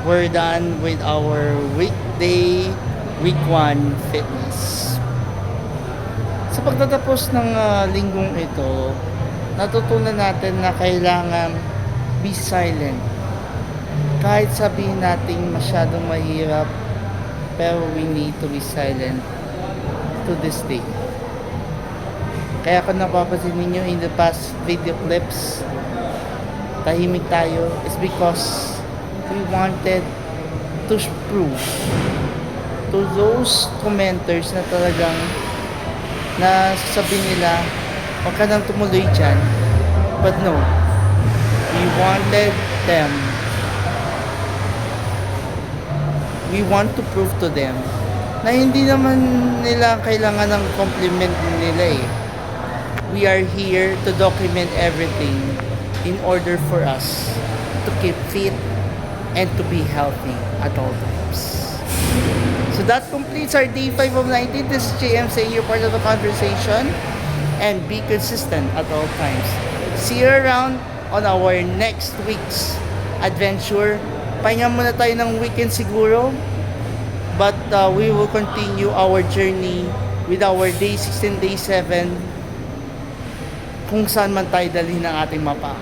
we're done with our weekday, week 1 fitness. Sa pagtatapos ng linggong ito, natutunan natin na kailangan be silent. Kahit sabihin natin masyadong mahirap, pero we need to be silent to this day. Kaya kung napapansin ninyo in the past video clips, tahimik tayo is because we wanted to prove to those commenters na talagang nasasabi nila huwag ka nang tumuloy dyan, but no, we wanted them, we want to prove to them na hindi naman nila kailangan ng compliment nila eh. We are here to document everything in order for us to keep fit and to be healthy at all times. So that completes our day 5 of 19. This is JM saying you're part of the conversation and be consistent at all times. See you around on our next week's adventure. Pahinga muna tayo ng weekend siguro, but we will continue our journey with our day 6 and day 7 kung saan man tayo dalhin ng ating mapa.